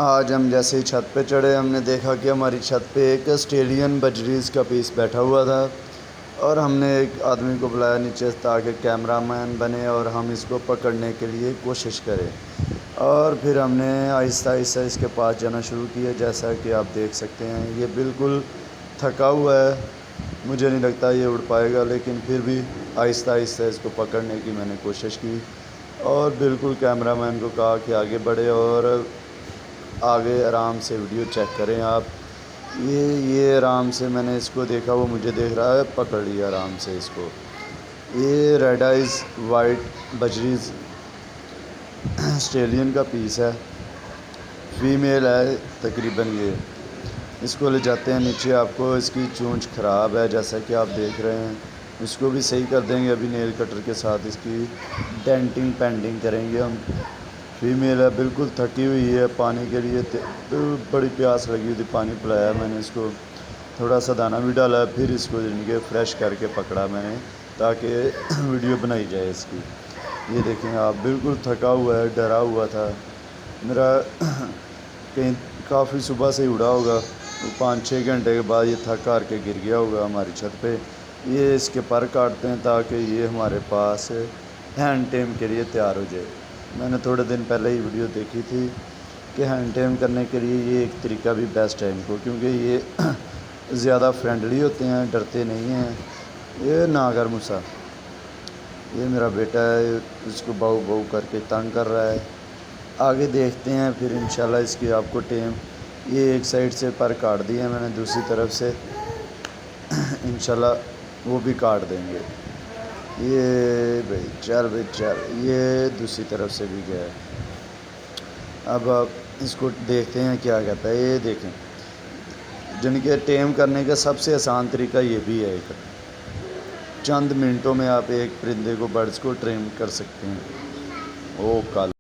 آج ہم جیسے ہی چھت پہ چڑھے ہم نے دیکھا کہ ہماری چھت پہ ایک آسٹریلین بجریز کا پیس بیٹھا ہوا تھا، اور ہم نے ایک آدمی کو بلایا نیچے تاکہ کیمرہ مین بنے اور ہم اس کو پکڑنے کے لیے کوشش کریں، اور پھر ہم نے آہستہ آہستہ اس کے پاس جانا شروع کیا۔ جیسا کہ آپ دیکھ سکتے ہیں یہ بالکل تھکا ہوا ہے، مجھے نہیں لگتا یہ اڑ پائے گا، لیکن پھر بھی آہستہ آہستہ اس کو پکڑنے کی میں نے کوشش کی، اور بالکل کیمرہ مین کو کہا کہ آگے بڑھے اور آگے آرام سے ویڈیو چیک کریں آپ۔ یہ آرام سے میں نے اس کو دیکھا، وہ مجھے دیکھ رہا ہے، پکڑ لیا آرام سے اس کو۔ یہ ریڈ آئیز وائٹ بجریز آسٹریلین کا پیس ہے، فیمیل ہے تقریباً۔ یہ اس کو لے جاتے ہیں نیچے، آپ کو اس کی چونچ خراب ہے جیسا کہ آپ دیکھ رہے ہیں، اس کو بھی صحیح کر دیں گے ابھی نیل کٹر کے ساتھ، اس کی ڈینٹنگ پینٹنگ کریں گے ہم۔ فیمیل ہے، بالکل تھکی ہوئی ہے، پانی کے لیے بڑی پیاس لگی ہوئی تھی، پانی پلایا میں نے اس کو، تھوڑا سا دانہ بھی ڈالا، پھر اس کو فریش کر کے پکڑا میں نے تاکہ ویڈیو بنائی جائے اس کی۔ یہ دیکھیں آپ، بالکل تھکا ہوا ہے، ڈرا ہوا تھا میرا، کہیں کافی صبح سے ہی اڑا ہوگا، 5-6 گھنٹے کے بعد یہ تھک ہار کے گر گیا ہوگا ہماری چھت پہ۔ یہ اس کے پر کاٹتے ہیں تاکہ یہ ہمارے پاس ہینڈ ٹیم کے لیے تیار ہو جائے۔ میں نے تھوڑے دن پہلے ہی ویڈیو دیکھی تھی کہ ہینڈ ٹیم کرنے کے لیے یہ ایک طریقہ بھی بیسٹ ہے ان کو، کیونکہ یہ زیادہ فرینڈلی ہوتے ہیں، ڈرتے نہیں ہیں۔ یہ ناگر موسیٰ، یہ میرا بیٹا ہے، اس کو باؤ باؤ کر کے تنگ کر رہا ہے۔ آگے دیکھتے ہیں پھر انشاءاللہ اس کی آپ کو ٹیم۔ یہ ایک سائڈ سے پر کاٹ دی ہے میں نے، دوسری طرف سے انشاءاللہ وہ بھی کاٹ دیں گے۔ یہ بھائی چل، یہ دوسری طرف سے بھی گیا ہے۔ اب آپ اس کو دیکھتے ہیں کیا کہتا ہے۔ یہ دیکھیں، جن کے ٹیم کرنے کا سب سے آسان طریقہ یہ بھی ہے، ایک چند منٹوں میں آپ ایک پرندے کو، برڈز کو ٹریم کر سکتے ہیں۔ او کال